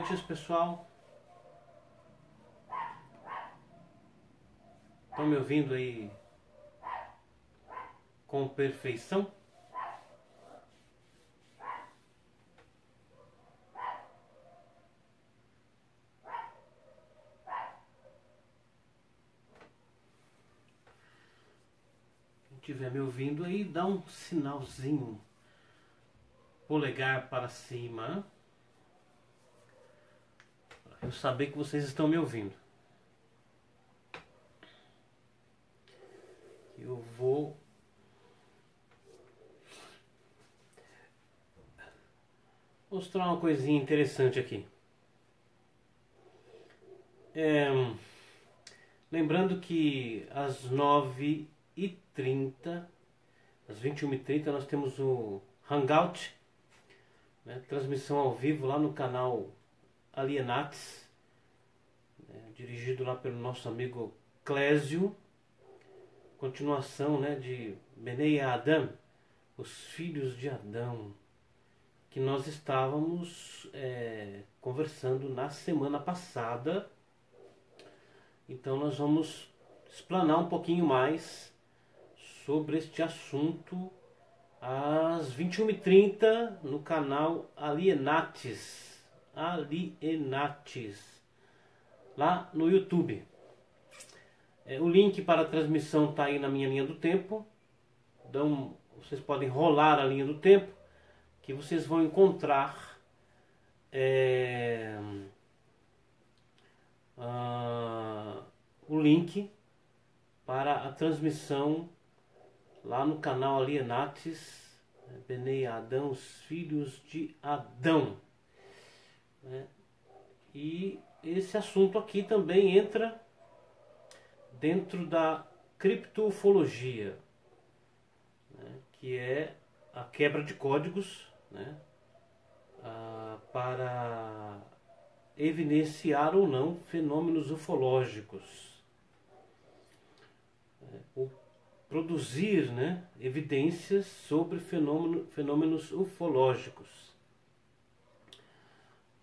noites, pessoal. Estão me ouvindo aí com perfeição? Quem estiver me ouvindo aí, dá um sinalzinho. Polegar para cima. Para eu saber que vocês estão me ouvindo. Eu vou mostrar uma coisinha interessante aqui. Lembrando que às 9h30, às 21h30, nós temos o Hangout, né, transmissão ao vivo lá no canal Alienates, né, dirigido lá pelo nosso amigo Clésio. Continuação, né, de Benei Adam, os filhos de Adão, que nós estávamos conversando na semana passada. Então nós vamos explanar um pouquinho mais sobre este assunto às 21h30 no canal Alienates, lá no YouTube. O link para a transmissão está aí na minha linha do tempo. Então vocês podem rolar a linha do tempo, que vocês vão encontrar o link para a transmissão lá no canal Alienates, Benei Adão, os filhos de Adão, né? E esse assunto aqui também entra dentro da criptofologia, né, que é a quebra de códigos, né, para evidenciar ou não fenômenos ufológicos, ou produzir, né, evidências sobre fenômenos ufológicos.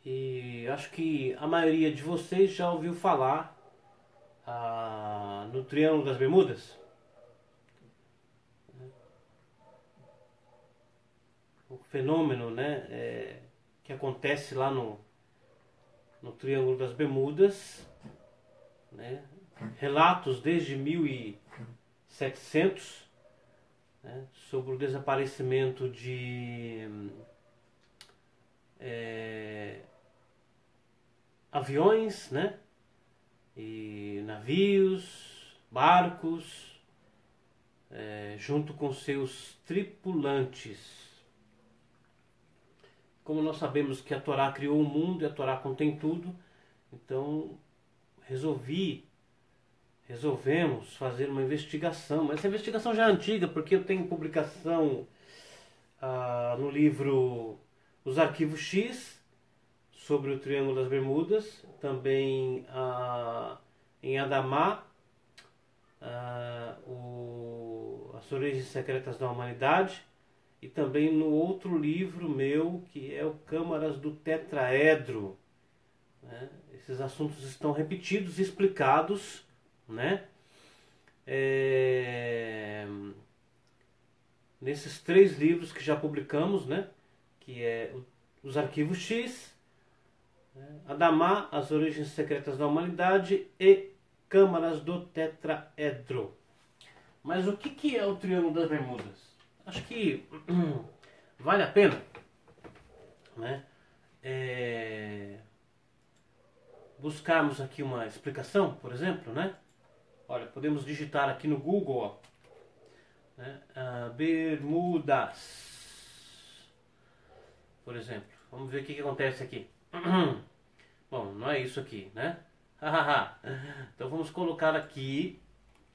E acho que a maioria de vocês já ouviu falar no Triângulo das Bermudas. O fenômeno, né, que acontece lá no Triângulo das Bermudas, né, relatos desde 1700, né, sobre o desaparecimento de aviões, né, e navios, barcos, junto com seus tripulantes. Como nós sabemos que a Torá criou o mundo e a Torá contém tudo, então resolvemos fazer uma investigação. Mas essa investigação já é antiga, porque eu tenho publicação no livro Os Arquivos X, sobre o Triângulo das Bermudas, também em Adamá, As Origens Secretas da Humanidade, e também no outro livro meu, que é o Câmaras do Tetraedro, né? Esses assuntos estão repetidos e explicados, né, nesses 3 livros que já publicamos, né, que é Os Arquivos X, Adamá, As Origens Secretas da Humanidade e Câmaras do Tetraedro. Mas o que é o Triângulo das Bermudas? Acho que vale a pena, né, buscarmos aqui uma explicação, por exemplo, né? Olha, podemos digitar aqui no Google, ó, né, Bermudas, por exemplo. Vamos ver o que acontece aqui. Bom, não é isso aqui, né? Então vamos colocar aqui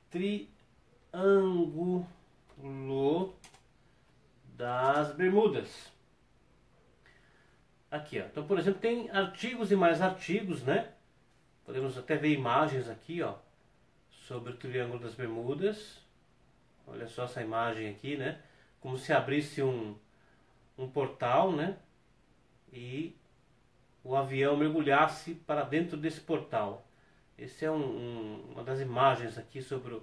Triângulo das Bermudas. Aqui, ó. Então, por exemplo, tem artigos e mais artigos, né? Podemos até ver imagens aqui, ó, sobre o Triângulo das Bermudas. Olha só essa imagem aqui, né? Como se abrisse um portal, né? E o avião mergulhasse para dentro desse portal. Essa é uma das imagens aqui sobre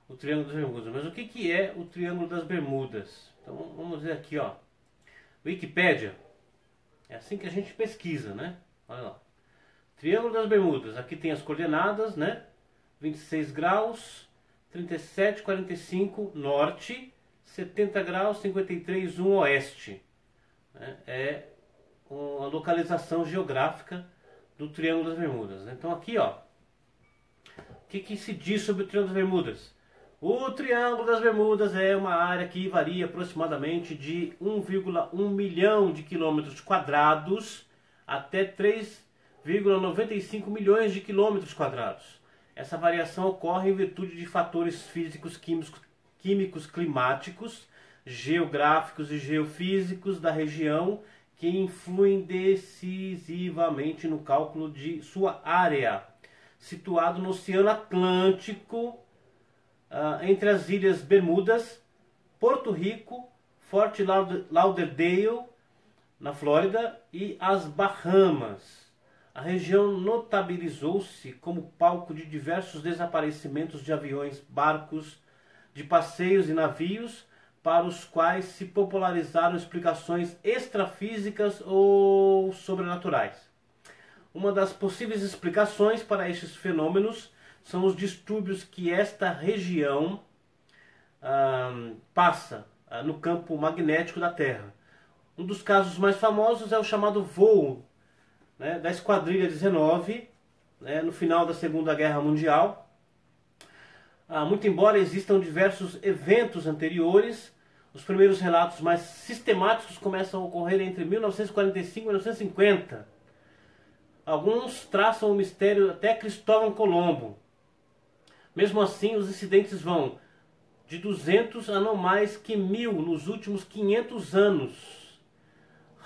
o Triângulo das Bermudas. Mas o que é o Triângulo das Bermudas? Então vamos ver aqui, ó. Wikipédia. É assim que a gente pesquisa, né? Olha lá. Triângulo das Bermudas. Aqui tem as coordenadas, né? 26 graus, 37, 45 norte, 70 graus, 53, 1 oeste. É uma localização geográfica do Triângulo das Bermudas. Então aqui, ó, o que se diz sobre o Triângulo das Bermudas? O Triângulo das Bermudas é uma área que varia aproximadamente de 1,1 milhão de quilômetros quadrados até 3,95 milhões de quilômetros quadrados. Essa variação ocorre em virtude de fatores físicos, químicos, climáticos, geográficos e geofísicos da região que influem decisivamente no cálculo de sua área. Situado no Oceano Atlântico, entre as Ilhas Bermudas, Porto Rico, Fort Lauderdale, na Flórida, e as Bahamas. A região notabilizou-se como palco de diversos desaparecimentos de aviões, barcos, de passeios e navios, para os quais se popularizaram explicações extrafísicas ou sobrenaturais. Uma das possíveis explicações para estes fenômenos são os distúrbios que esta região passa no campo magnético da Terra. Um dos casos mais famosos é o chamado voo, né, da Esquadrilha 19, né, no final da Segunda Guerra Mundial. Muito embora existam diversos eventos anteriores, os primeiros relatos mais sistemáticos começam a ocorrer entre 1945 e 1950. Alguns traçam o mistério até Cristóvão Colombo. Mesmo assim, os incidentes vão de 200 a não mais que 1000 nos últimos 500 anos.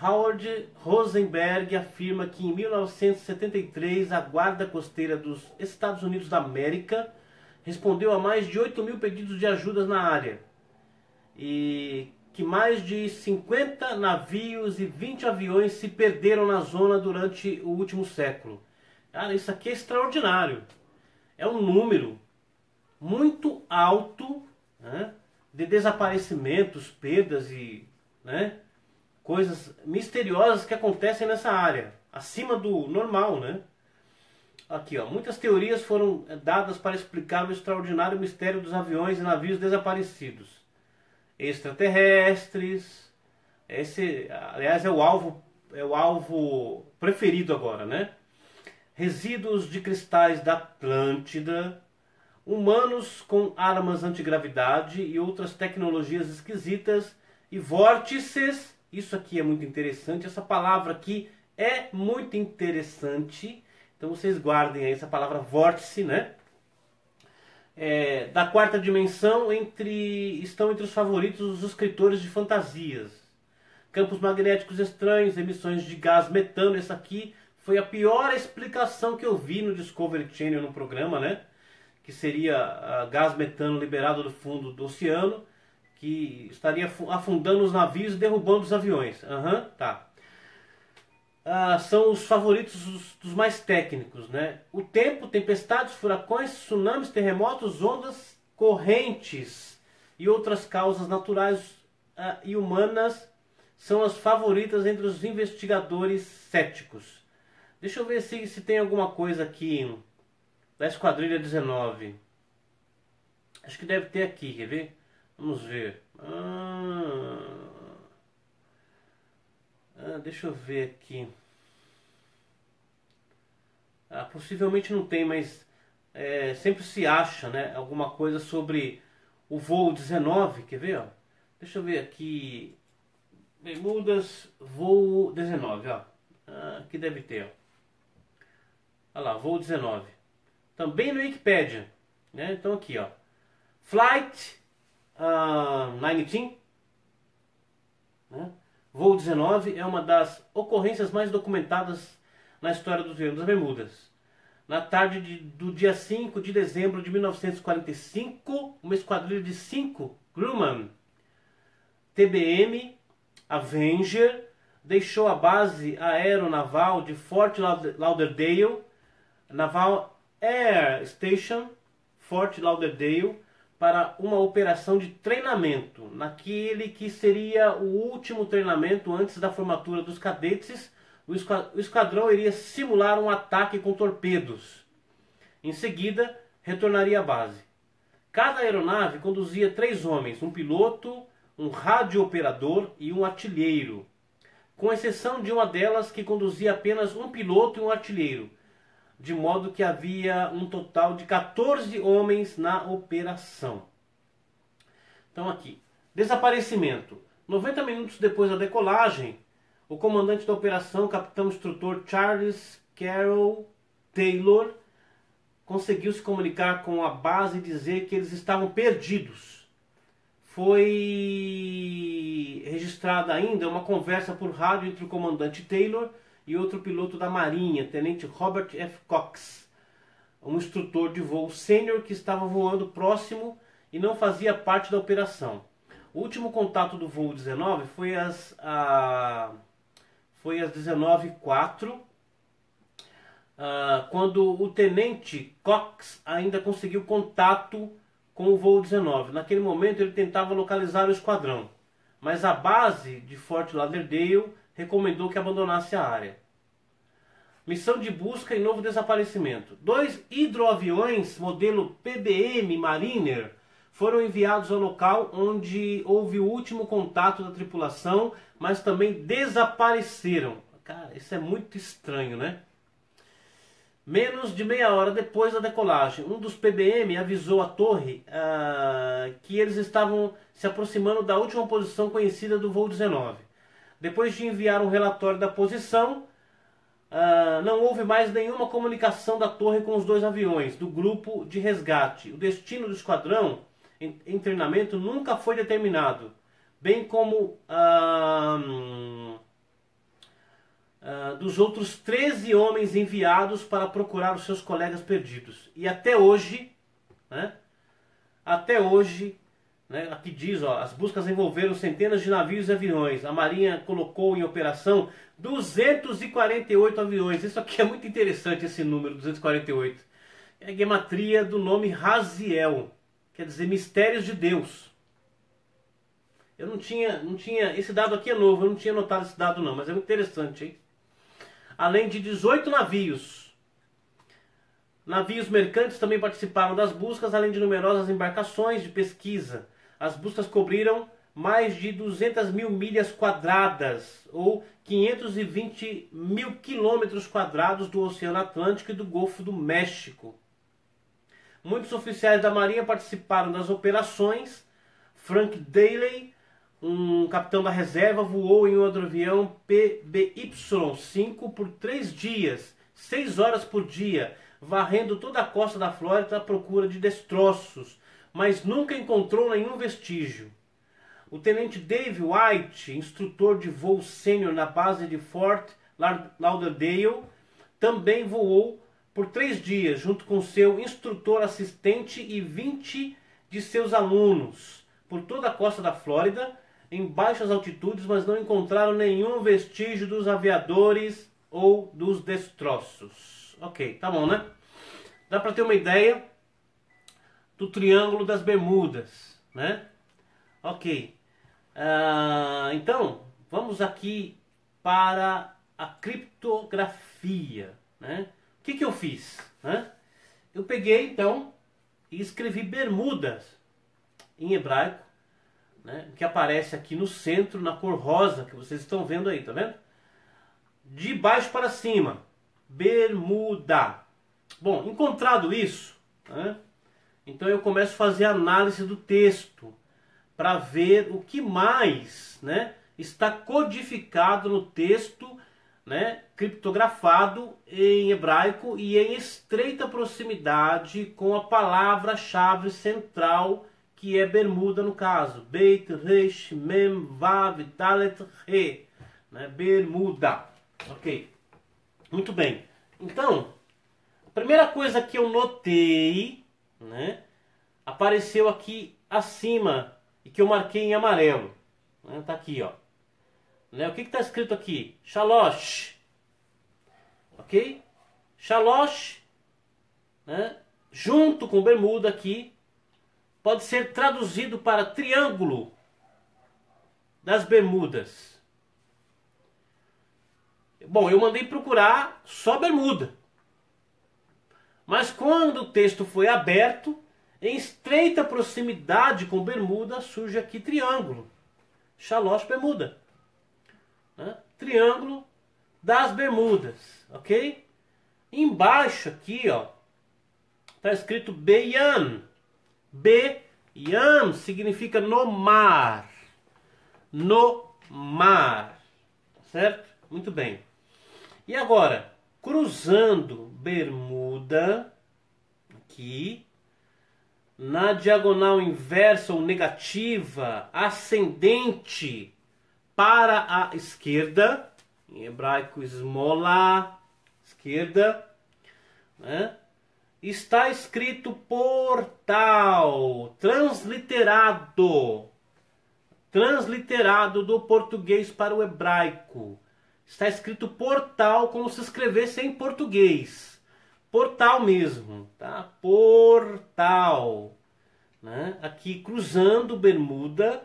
Howard Rosenberg afirma que em 1973 a Guarda Costeira dos Estados Unidos da América respondeu a mais de 8.000 pedidos de ajuda na área e que mais de 50 navios e 20 aviões se perderam na zona durante o último século. Cara, isso aqui é extraordinário. É um número muito alto, né, de desaparecimentos, perdas e, né, coisas misteriosas que acontecem nessa área, acima do normal, né? Aqui, ó, muitas teorias foram dadas para explicar o extraordinário mistério dos aviões e navios desaparecidos. Extraterrestres, esse, aliás, é o alvo preferido agora, né? Resíduos de cristais da Atlântida, humanos com armas antigravidade e outras tecnologias esquisitas, e vórtices. Isso aqui é muito interessante, essa palavra aqui é muito interessante, então vocês guardem aí essa palavra vórtice, né? Da quarta dimensão estão entre os favoritos dos escritores de fantasias. Campos magnéticos estranhos, emissões de gás metano. Essa aqui foi a pior explicação que eu vi no Discovery Channel no programa, né? Que seria gás metano liberado do fundo do oceano, que estaria afundando os navios e derrubando os aviões. Tá. São os favoritos dos mais técnicos, né? O tempo, tempestades, furacões, tsunamis, terremotos, ondas, correntes e outras causas naturais e humanas são as favoritas entre os investigadores céticos. Deixa eu ver se tem alguma coisa aqui da Esquadrilha 19. Acho que deve ter aqui, quer ver? Vamos ver. Deixa eu ver aqui. Possivelmente não tem, mas sempre se acha, né, alguma coisa sobre o voo 19. Quer ver? Ó? Deixa eu ver aqui. Bermudas, voo 19. Ó. Aqui deve ter. Ó. Olha lá, voo 19. Também no Wikipedia. Né? Então aqui, ó. Flight 19. Né? Voo 19 é uma das ocorrências mais documentadas na história do Triângulo das Bermudas. Na tarde do dia 5 de dezembro de 1945, uma esquadrilha de 5 Grumman TBM Avenger deixou a base aeronaval de Fort Lauderdale, Naval Air Station, Fort Lauderdale, para uma operação de treinamento, naquele que seria o último treinamento antes da formatura dos cadetes. O esquadrão iria simular um ataque com torpedos. Em seguida, retornaria à base. Cada aeronave conduzia 3 homens, um piloto, um radiooperador e um artilheiro, com exceção de uma delas que conduzia apenas um piloto e um artilheiro, de modo que havia um total de 14 homens na operação. Então aqui, desaparecimento. 90 minutos depois da decolagem, o comandante da operação, capitão instrutor Charles Carroll Taylor, conseguiu se comunicar com a base e dizer que eles estavam perdidos. Foi registrada ainda uma conversa por rádio entre o comandante Taylor e outro piloto da Marinha, tenente Robert F. Cox, um instrutor de voo sênior que estava voando próximo e não fazia parte da operação. O último contato do voo 19 foi às 19h04, quando o tenente Cox ainda conseguiu contato com o voo 19. Naquele momento ele tentava localizar o esquadrão, mas a base de Fort Lauderdale recomendou que abandonasse a área. Missão de busca e novo desaparecimento. 2 hidroaviões modelo PBM Mariner foram enviados ao local onde houve o último contato da tripulação, mas também desapareceram. Cara, isso é muito estranho, né? Menos de meia hora depois da decolagem, um dos PBM avisou a torre que eles estavam se aproximando da última posição conhecida do voo 19. Depois de enviar um relatório da posição, não houve mais nenhuma comunicação da torre com os 2 aviões do grupo de resgate. O destino do esquadrão em treinamento nunca foi determinado, bem como dos outros 13 homens enviados para procurar os seus colegas perdidos. E até hoje, aqui diz, as buscas envolveram centenas de navios e aviões. A Marinha colocou em operação 248 aviões. Isso aqui é muito interessante, esse número, 248. É a gematria do nome Raziel, quer dizer mistérios de Deus. Eu não tinha, esse dado aqui é novo, eu não tinha notado esse dado não, mas é muito interessante, hein? Além de 18 navios. Navios mercantes também participaram das buscas, além de numerosas embarcações de pesquisa. As buscas cobriram mais de 200 mil milhas quadradas, ou 520 mil quilômetros quadrados do Oceano Atlântico e do Golfo do México. Muitos oficiais da Marinha participaram das operações. Frank Daley, um capitão da reserva, voou em um hidroavião PBY-5 por 3 dias, 6 horas por dia, varrendo toda a costa da Flórida à procura de destroços, mas nunca encontrou nenhum vestígio. O tenente Dave White, instrutor de voo sênior na base de Fort Lauderdale, também voou por 3 dias, junto com seu instrutor assistente e 20 de seus alunos, por toda a costa da Flórida, em baixas altitudes, mas não encontraram nenhum vestígio dos aviadores ou dos destroços. Ok, tá bom, né? Dá para ter uma ideia do Triângulo das Bermudas, né? Ok. Então, vamos aqui para a criptografia, né? O que eu fiz, né? Eu peguei, então, e escrevi Bermudas em hebraico, né, que aparece aqui no centro, na cor rosa, que vocês estão vendo aí, tá vendo? De baixo para cima, Bermuda. Bom, encontrado isso, né, então eu começo a fazer a análise do texto, para ver o que mais, né, está codificado no texto, né, criptografado em hebraico e em estreita proximidade com a palavra-chave central, que é Bermuda no caso. Beit, Resh, Mem, Vav, Dalet, Re. Né? Bermuda. Ok. Muito bem. Então, a primeira coisa que eu notei, né, apareceu aqui acima e que eu marquei em amarelo. Né? Tá aqui, ó. né? O que está escrito aqui? Shalosh. Ok? Shalosh, né? Junto com bermuda aqui, pode ser traduzido para triângulo das Bermudas. Bom, eu mandei procurar só bermuda. Mas quando o texto foi aberto, em estreita proximidade com bermuda, surge aqui triângulo. Shalosh Bermuda. Né? Triângulo das Bermudas. Ok? Embaixo aqui, ó, está escrito Beyam. Beyam significa no mar. No mar. Certo? Muito bem. E agora, cruzando bermuda, aqui, na diagonal inversa ou negativa, ascendente para a esquerda, em hebraico esmola, esquerda, né? Está escrito portal, transliterado do português para o hebraico. Está escrito portal como se escrevesse em português. Portal mesmo, tá? Portal. Né? Aqui cruzando bermuda,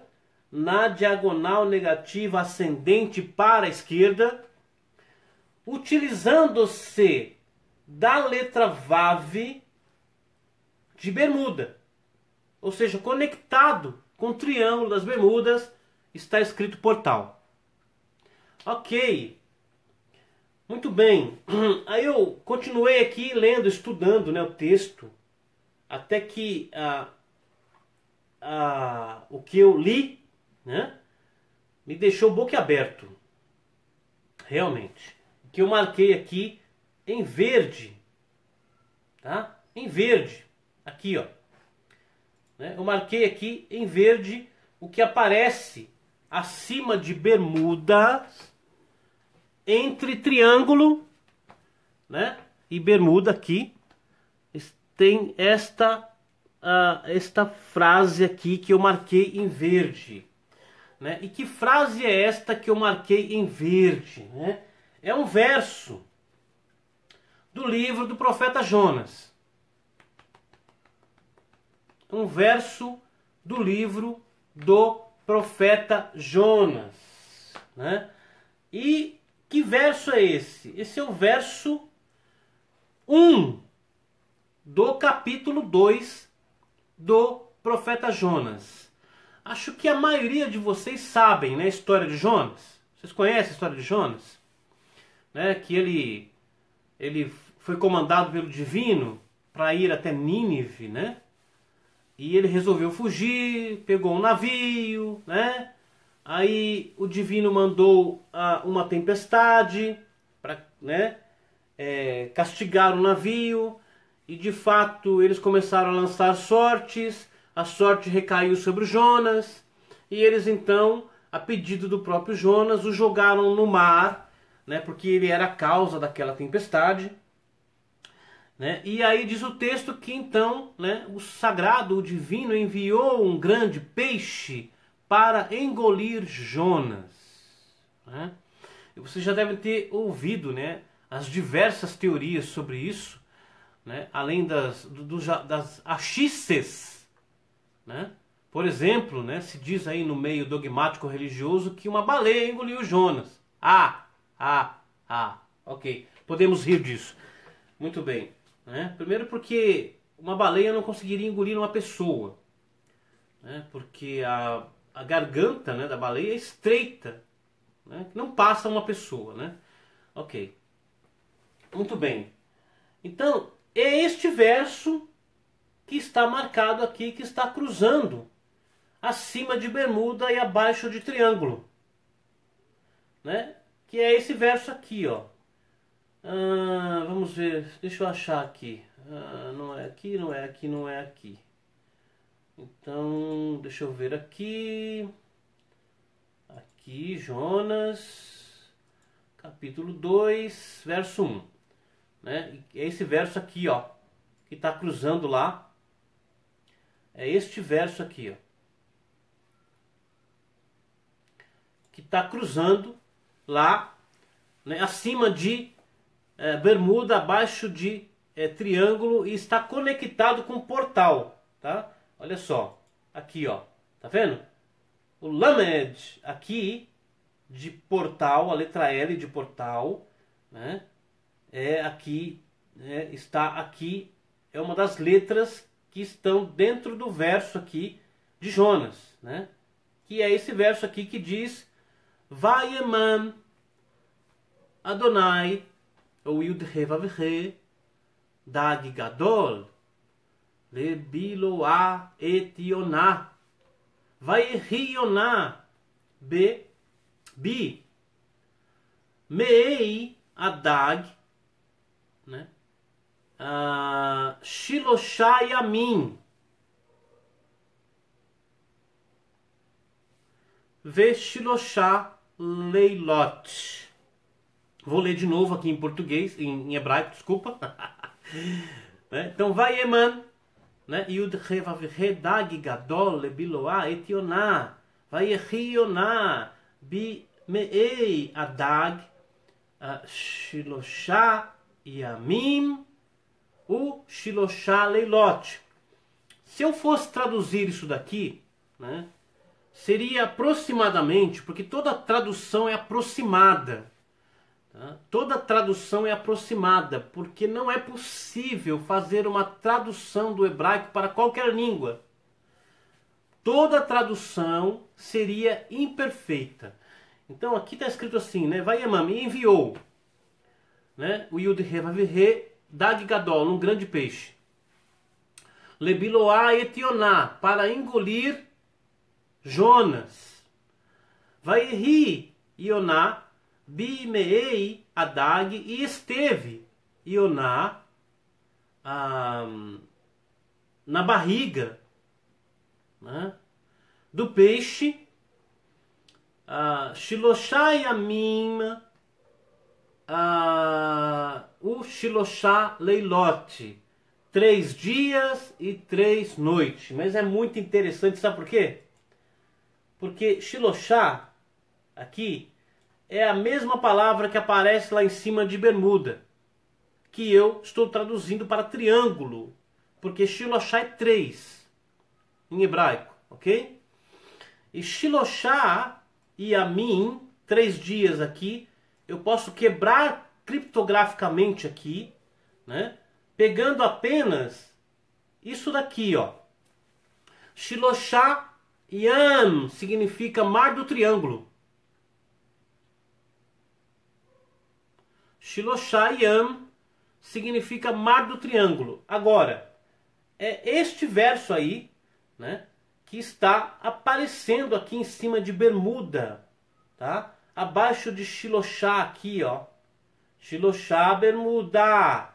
na diagonal negativa ascendente para a esquerda, utilizando-se da letra Vav de bermuda. Ou seja, conectado com o triângulo das Bermudas, está escrito portal. Ok, muito bem. Aí eu continuei aqui lendo, estudando, né, o texto, até que o que eu li, né, me deixou boquiaberto. Realmente. O que eu marquei aqui em verde, tá? Em verde, aqui, ó. Né? Eu marquei aqui em verde o que aparece acima de bermudas, entre triângulo, né, e bermuda aqui, tem esta frase aqui que eu marquei em verde. Né? E que frase é esta que eu marquei em verde? Né? É um verso do livro do profeta Jonas. Um verso do livro do profeta Jonas. Né? E que verso é esse? Esse é o verso 1 do capítulo 2 do profeta Jonas. Acho que a maioria de vocês sabem, né, a história de Jonas. Vocês conhecem a história de Jonas? Né, que ele foi comandado pelo divino para ir até Nínive, né? E ele resolveu fugir, pegou um navio, né? Aí o divino mandou uma tempestade para, né, castigar o navio. E de fato eles começaram a lançar sortes. A sorte recaiu sobre o Jonas. E eles então, a pedido do próprio Jonas, o jogaram no mar, né, porque ele era a causa daquela tempestade. Né? E aí diz o texto que então, né, o sagrado, o divino, enviou um grande peixe para engolir Jonas. Né? E vocês já devem ter ouvido, né, as diversas teorias sobre isso, né, além das achices. Né? Por exemplo, né, se diz aí no meio dogmático religioso que uma baleia engoliu Jonas. Ok, podemos rir disso. Muito bem. Né? Primeiro porque uma baleia não conseguiria engolir uma pessoa. Né? Porque a garganta, né, da baleia é estreita. Né? Não passa uma pessoa. Né? Ok. Muito bem. Então, é este verso que está marcado aqui, que está cruzando acima de bermuda e abaixo de triângulo. Né? Que é esse verso aqui, ó. Vamos ver, deixa eu achar aqui. Não é aqui, não é aqui, não é aqui. Então, deixa eu ver aqui. Aqui, Jonas, capítulo 2, verso 1. Né? É esse verso aqui, ó, que está cruzando lá. É este verso aqui, ó, que está cruzando lá, né, acima de bermuda, abaixo de triângulo, e está conectado com o portal, tá? Olha só, aqui ó, tá vendo? O lamed aqui de portal, a letra L de portal, né? Aqui, está aqui, é uma das letras que estão dentro do verso aqui de Jonas, né? Que é esse verso aqui que diz Vayeman Adonai ou Yud-He Vav-He Dag Gadol Lebiloah et Yonah Vayehi Yonah Bi Meei Adag, né? Shiloshah Yamin Ve Shiloshah Leilot. Vou ler de novo aqui em português, em hebraico, desculpa. Né? Então, Vayeman, né? Yud-He Vav-He Dag Gadol Lebiloah et Yonah Vayehi Yonah Bi Meei Adag Shiloshah Yamim o Shiloshah Leilot. Se eu fosse traduzir isso daqui, né, seria aproximadamente, porque toda tradução é aproximada. Tá? Toda tradução é aproximada, porque não é possível fazer uma tradução do hebraico para qualquer língua. Toda tradução seria imperfeita. Então aqui está escrito assim, né? Vayemam, enviou, né? O Yud-He Vav-He Dag Gadol, um grande peixe. Lebiloah et Yonah, para engolir Jonas. Vayehi Yonah Bimeei Adag, e esteve Yonah na barriga, né, do peixe. Shiloshah Yamim o Shiloshah Leilot, 3 dias e 3 noites. Mas é muito interessante, sabe por quê? Porque Shiloshah aqui é a mesma palavra que aparece lá em cima de bermuda, que eu estou traduzindo para triângulo, porque Shiloshah é 3 em hebraico, ok? E Shiloshah e Yamim, 3 dias aqui, eu posso quebrar criptograficamente aqui, né? Pegando apenas isso daqui, ó. Shiloshah Yam significa mar do triângulo. Shiloshah Yam significa mar do triângulo. Agora, é este verso aí, né, que está aparecendo aqui em cima de bermuda, tá? Abaixo de Shiloshah aqui, ó. Shiloshah, bermuda,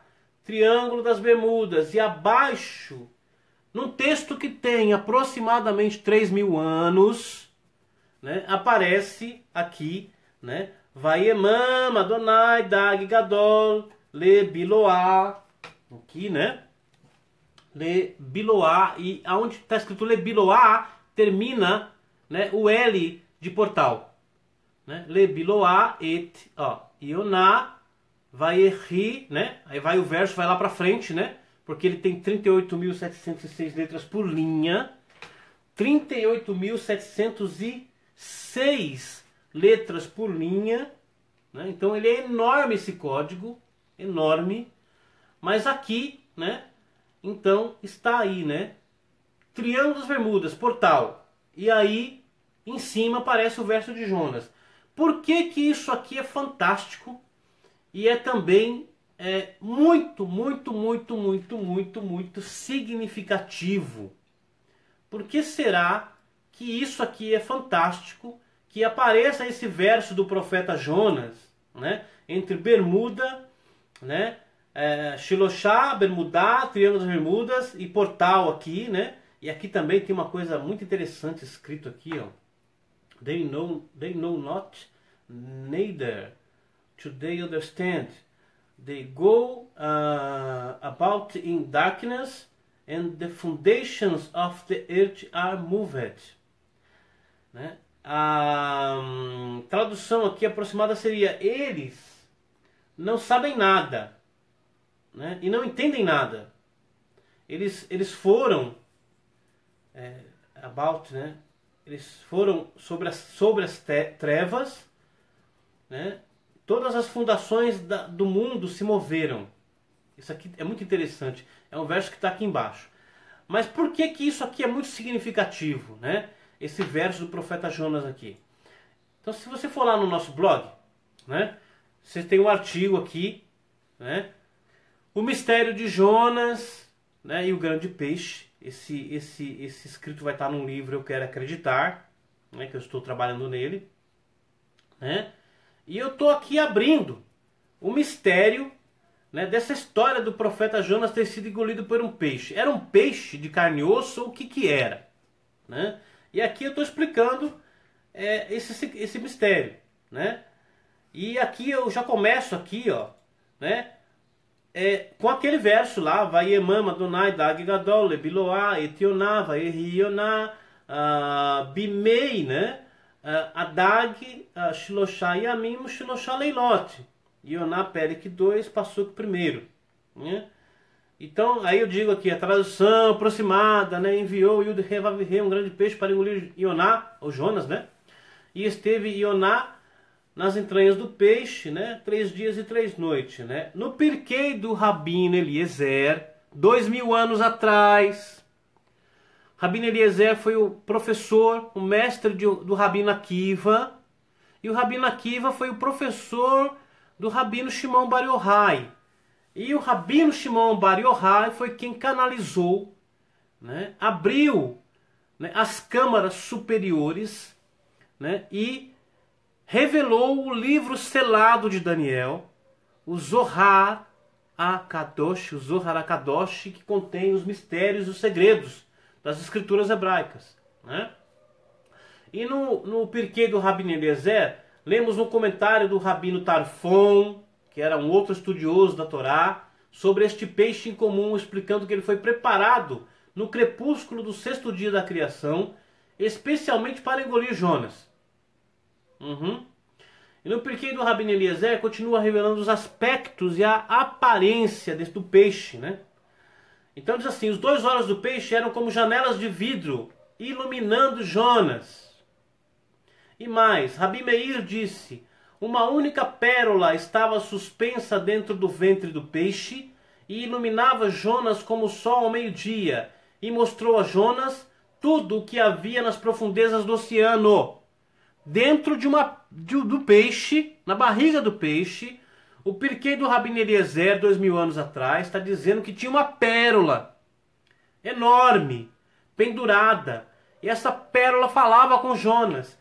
triângulo das bermudas. E abaixo, num texto que tem aproximadamente 3.000 anos, né, aparece aqui, né, Vayemam Adonai Dag Gadol Lebiloah, aqui, né, Lebiloah, e aonde está escrito Lebiloah termina, né, o L de portal, né, Lebiloah et Yonah Vayehi, né, aí vai o verso, vai lá para frente, né, porque ele tem 38.706 letras por linha, 38.706 letras por linha, né? Então ele é enorme, esse código, enorme, mas aqui, né, então está aí, né, Triângulo das Bermudas, portal, e aí em cima aparece o verso de Jonas. Por que que isso aqui é fantástico e é também muito, muito, muito, muito, muito, muito significativo? Por que será que isso aqui é fantástico, que apareça esse verso do profeta Jonas, né, entre bermuda, né, Shiloshah, bermuda, triângulo das bermudas e portal aqui, né? E aqui também tem uma coisa muito interessante escrito aqui, ó. They know not, neither do they understand. They go about in darkness, and the foundations of the earth are moved. Né? A tradução aqui aproximada seria: eles não sabem nada, né? E não entendem nada. Eles foram né? Eles foram sobre as trevas, né? Todas as fundações do mundo se moveram. Isso aqui é muito interessante. É um verso que está aqui embaixo. Mas por que isso aqui é muito significativo, né? Esse verso do profeta Jonas aqui. Então, se você for lá no nosso blog, né? Você tem um artigo aqui, né? O mistério de Jonas, né? E o grande peixe. Esse escrito vai estar num livro, Eu Quero Acreditar, né? Que eu estou trabalhando nele, né? E eu estou aqui abrindo o mistério, né, dessa história do profeta Jonas ter sido engolido por um peixe. Era um peixe de carne e osso ou o que era? Né? E aqui eu estou explicando esse mistério. Né? E aqui eu já começo aqui, ó, né, com aquele verso lá, Vayemam Adonai Dag Gadol Lebiloá Etioná Vaierioná Bimei, né? Adag Shiloshá Yamim Shiloshá Leilot. Ioná Perek 2, Passuque 1. Né? Então, aí eu digo aqui, a tradução aproximada, né? Enviou Yud Revavirre, um grande peixe, para engolir Ioná, ou Jonas, né? E esteve Ioná nas entranhas do peixe, né? 3 dias e 3 noites, né? No Pirkei do Rabino Eliezer, 2000 anos atrás, Rabino Eliezer foi o professor, o mestre do Rabino Akiva, e o Rabino Akiva foi o professor do Rabino Shimon Bar Yochai. E o Rabino Shimon Bar Yochai foi quem canalizou, né, abriu, né, as câmaras superiores, né, e revelou o livro selado de Daniel, o Zohar HaKadosh, que contém os mistérios e os segredos das escrituras hebraicas. Né? E no Pirkei do Rabino Eliezer, lemos no comentário do Rabino Tarfon, que era um outro estudioso da Torá, sobre este peixe incomum, explicando que ele foi preparado no crepúsculo do 6º dia da criação, especialmente para engolir Jonas. E no Pirkei do Rabino Eliezer continua revelando os aspectos e a aparência do peixe. Né? Então diz assim, os 2 olhos do peixe eram como janelas de vidro, iluminando Jonas. E mais, Rabi Meir disse, uma única pérola estava suspensa dentro do ventre do peixe e iluminava Jonas como o sol ao meio-dia e mostrou a Jonas tudo o que havia nas profundezas do oceano. Dentro do peixe, na barriga do peixe, o Pirkei do Rabino Eliezer, 2000 anos atrás, está dizendo que tinha uma pérola enorme, pendurada. E essa pérola falava com Jonas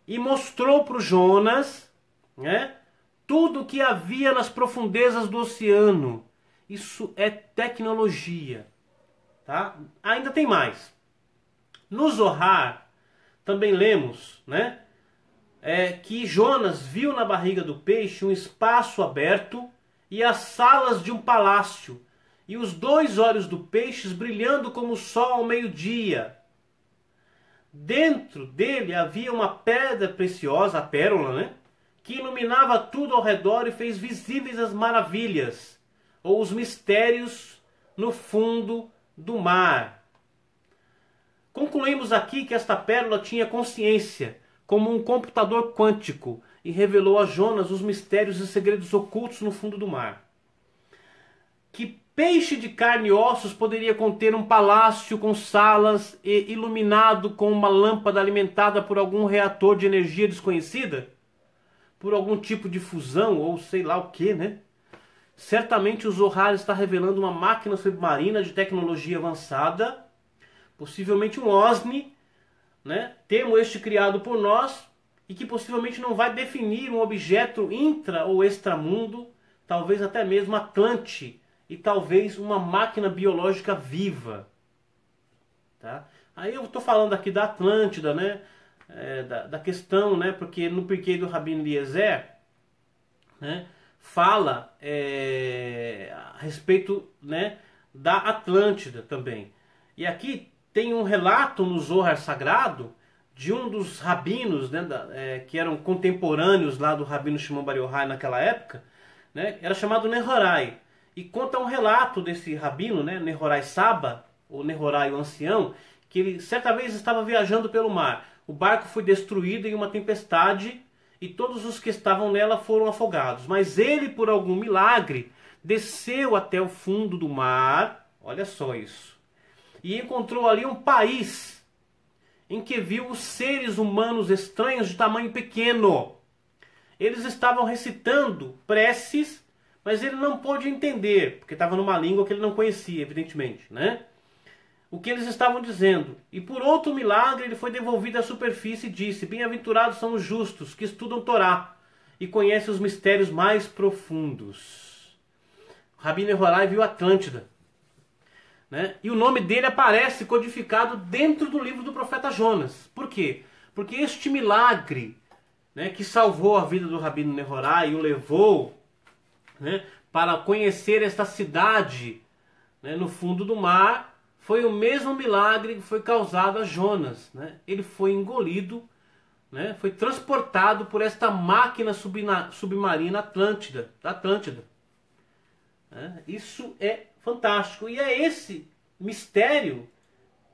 e mostrou para o Jonas, né, tudo o que havia nas profundezas do oceano. Isso é tecnologia. Tá? Ainda tem mais. No Zohar, também lemos, né, que Jonas viu na barriga do peixe um espaço aberto e as salas de um palácio, e os 2 olhos do peixe brilhando como o sol ao meio-dia. Dentro dele havia uma pedra preciosa, a pérola, né, que iluminava tudo ao redor e fez visíveis as maravilhas, ou os mistérios no fundo do mar. Concluímos aqui que esta pérola tinha consciência, como um computador quântico, e revelou a Jonas os mistérios e segredos ocultos no fundo do mar. Que peixe de carne e ossos poderia conter um palácio com salas e iluminado com uma lâmpada alimentada por algum reator de energia desconhecida? Por algum tipo de fusão ou sei lá o que, né? Certamente o Zohar está revelando uma máquina submarina de tecnologia avançada, possivelmente um OSNI, né? Termo este criado por nós e que possivelmente não vai definir um objeto intra ou extramundo, talvez até mesmo Atlante, e talvez uma máquina biológica viva. Tá? Aí eu estou falando aqui da Atlântida, né? Da questão, né? Porque no Pirkei do Rabino Eliezer, né, fala a respeito, né, da Atlântida também. E aqui tem um relato no Zohar Sagrado de um dos rabinos, né, que eram contemporâneos lá do Rabino Shimon Bar Yochai naquela época, né, era chamado Nehorai. E conta um relato desse rabino, né, Nehorai Saba, ou Nehorai o ancião, que ele certa vez estava viajando pelo mar. O barco foi destruído em uma tempestade e todos os que estavam nela foram afogados. Mas ele, por algum milagre, desceu até o fundo do mar, olha só isso, e encontrou ali um país em que viu os seres humanos estranhos de tamanho pequeno. Eles estavam recitando preces, mas ele não pôde entender, porque estava numa língua que ele não conhecia, evidentemente, né? O que eles estavam dizendo. E por outro milagre ele foi devolvido à superfície e disse: bem-aventurados são os justos que estudam Torá e conhecem os mistérios mais profundos. Rabino Nehorai viu Atlântida, né? E o nome dele aparece codificado dentro do livro do profeta Jonas. Por quê? Porque este milagre, né, que salvou a vida do Rabino Nehorai e o levou, né, para conhecer esta cidade, né, no fundo do mar, foi o mesmo milagre que foi causado a Jonas, né? Ele foi engolido, né, foi transportado por esta máquina submarina Atlântida. Isso é fantástico. E é esse mistério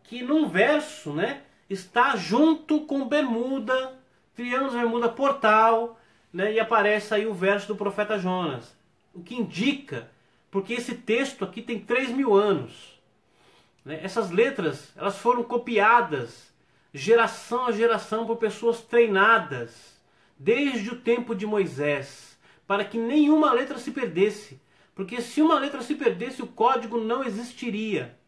que num verso, né, está junto com Bermuda, Triângulo de Bermuda, Portal, né, e aparece aí o verso do profeta Jonas. O que indica, porque esse texto aqui tem 3.000 anos. Né, essas letras elas foram copiadas geração a geração por pessoas treinadas desde o tempo de Moisés, para que nenhuma letra se perdesse. Porque se uma letra se perdesse, o código não existiria.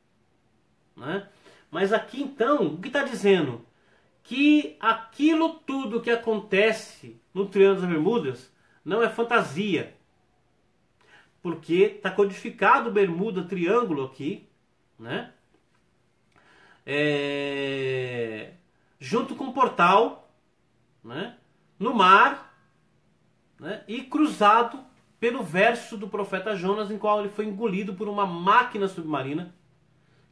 Né? Mas aqui então, o que está dizendo? Que aquilo tudo que acontece no Triângulo das Bermudas não é fantasia. Porque está codificado Bermuda Triângulo aqui, né? Junto com o portal, né? No mar, né? E cruzado pelo verso do profeta Jonas, em qual ele foi engolido por uma máquina submarina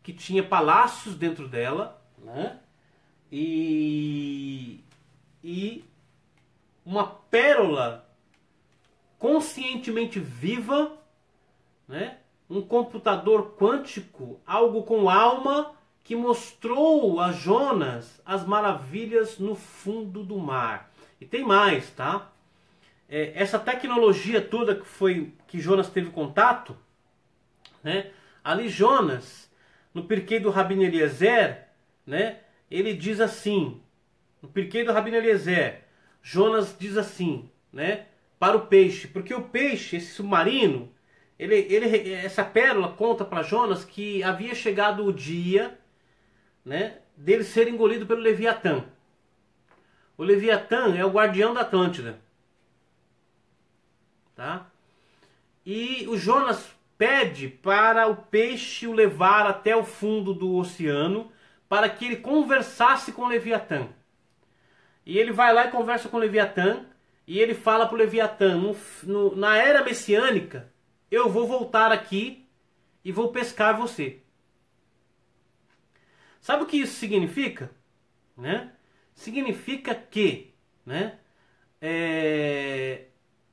que tinha palácios dentro dela, né? E uma pérola conscientemente viva, né? Um computador quântico, algo com alma, que mostrou a Jonas as maravilhas no fundo do mar. E tem mais, tá? Essa tecnologia toda que Jonas teve contato, né? Ali Jonas, no Pirkei do Rabino Eliezer, né? Ele diz assim, no Pirkei do Rabino Eliezer, Jonas diz assim, né? Para o peixe, porque o peixe, esse submarino, essa pérola conta para Jonas que havia chegado o dia, né, dele ser engolido pelo Leviatã. O Leviatã é o guardião da Atlântida. Tá? E o Jonas pede para o peixe o levar até o fundo do oceano para que ele conversasse com o Leviatã. E ele vai lá e conversa com o Leviatã e ele fala para o Leviatã, na era messiânica, eu vou voltar aqui e vou pescar você. Sabe o que isso significa? Né? Significa que, né,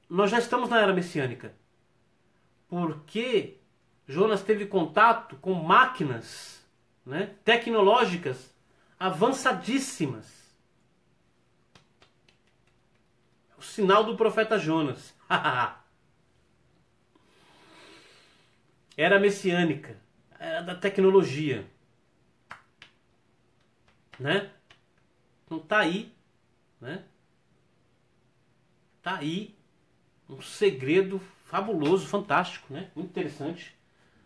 nós já estamos na era messiânica. Porque Jonas teve contato com máquinas, né, tecnológicas avançadíssimas. O sinal do profeta Jonas. Era messiânica. Era da tecnologia. Né? Então tá aí, né? Tá aí um segredo fabuloso, fantástico, né? Muito interessante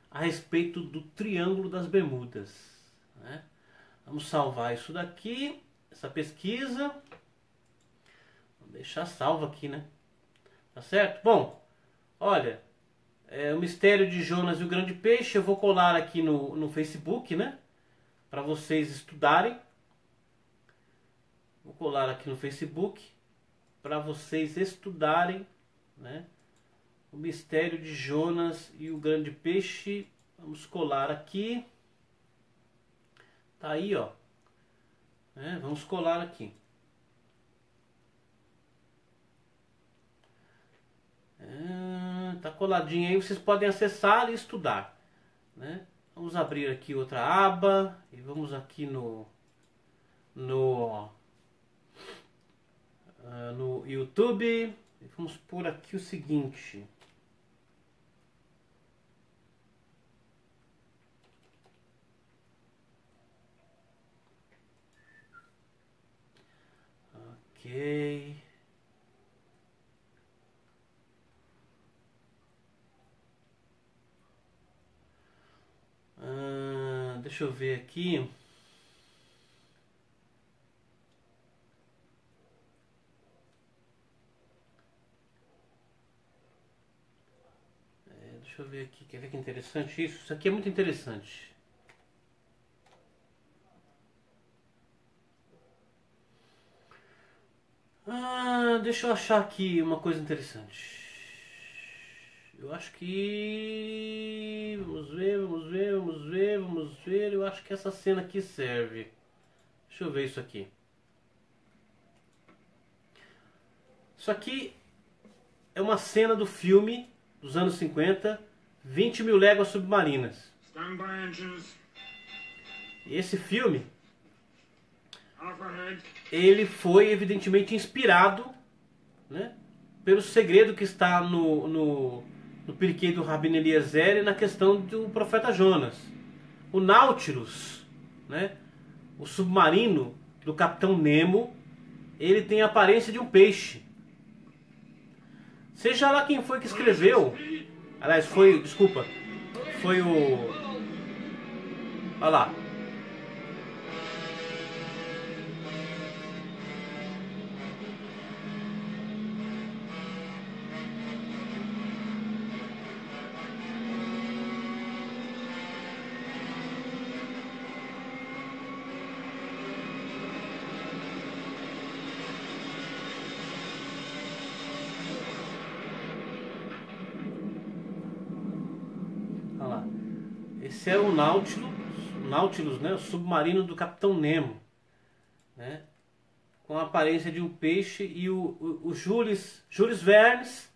a respeito do Triângulo das Bermudas, né? Vamos salvar isso daqui, essa pesquisa. Vamos deixar salvo aqui, né? Tá certo? Bom, olha, o mistério de Jonas e o grande peixe eu vou colar aqui no Facebook, né? Para vocês estudarem. Vou colar aqui no Facebook para vocês estudarem, né? O mistério de Jonas e o grande peixe. Vamos colar aqui. Tá aí, ó. né? Vamos colar aqui. Tá coladinho aí, vocês podem acessar e estudar, né? Vamos abrir aqui outra aba e vamos aqui no, no YouTube e vamos por aqui o seguinte. Ok. Deixa eu ver aqui. Deixa eu ver aqui. Quer ver que interessante isso? Isso aqui é muito interessante. Deixa eu achar aqui uma coisa interessante. Eu acho que... Vamos ver, vamos ver, vamos ver, vamos ver. Eu acho que essa cena aqui serve. Deixa eu ver isso aqui. Isso aqui é uma cena do filme dos anos 50, 20 Mil Léguas Submarinas. Esse filme, ele foi evidentemente inspirado, né, pelo segredo que está no Pirkei do Rabino Eliezer e na questão do profeta Jonas. O Nautilus, né, o submarino do Capitão Nemo, ele tem a aparência de um peixe. Seja lá quem foi que escreveu, aliás, foi o... Olha lá. Esse é o Nautilus, né, o submarino do Capitão Nemo, né, com a aparência de um peixe. E o Jules Vernes,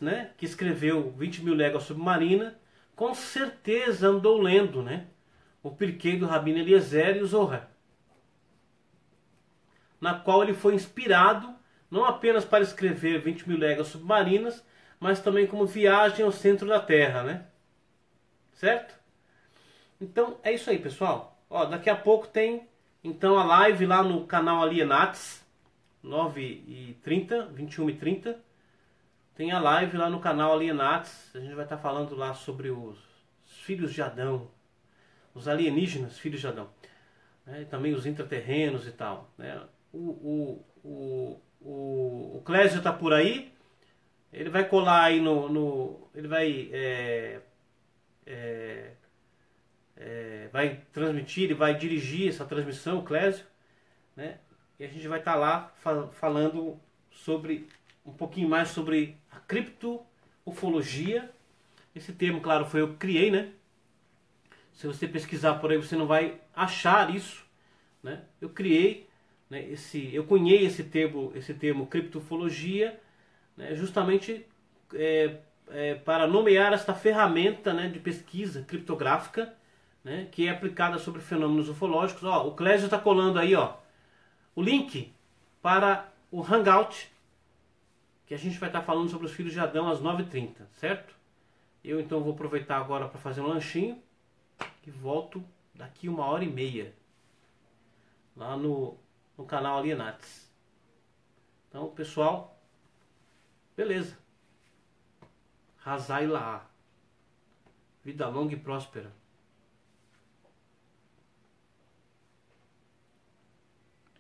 né, que escreveu 20 Mil Léguas Submarina, com certeza andou lendo, né, o Pirkei do Rabino Eliezer e o Zohar, na qual ele foi inspirado não apenas para escrever 20 Mil Léguas Submarinas, mas também como Viagem ao Centro da Terra, né? Certo? Então é isso aí, pessoal. Ó, daqui a pouco tem então a live lá no canal Alienates, 9h30, 21h30. Tem a live lá no canal Alienates. A gente vai estar falando lá sobre os filhos de Adão, os alienígenas filhos de Adão, né? E também os intraterrenos e tal, né? O Clésio está por aí. Ele vai colar aí ele vai vai transmitir, ele vai dirigir essa transmissão, o Clésio, né? E a gente vai estar lá falando sobre um pouquinho mais sobre a criptoufologia. Esse termo, claro, foi eu que criei, né? Se você pesquisar por aí, você não vai achar isso, né? Eu criei, né, eu cunhei esse termo criptoufologia, né, justamente para nomear esta ferramenta, né, de pesquisa criptográfica, né, que é aplicada sobre fenômenos ufológicos. Ó, o Clésio está colando aí, ó, o link para o Hangout, que a gente vai estar falando sobre os filhos de Adão às 9h30, certo? Eu então vou aproveitar agora para fazer um lanchinho e volto daqui 1h30 lá no canal Alienates. Então, pessoal, beleza. Razai lá. Vida longa e próspera.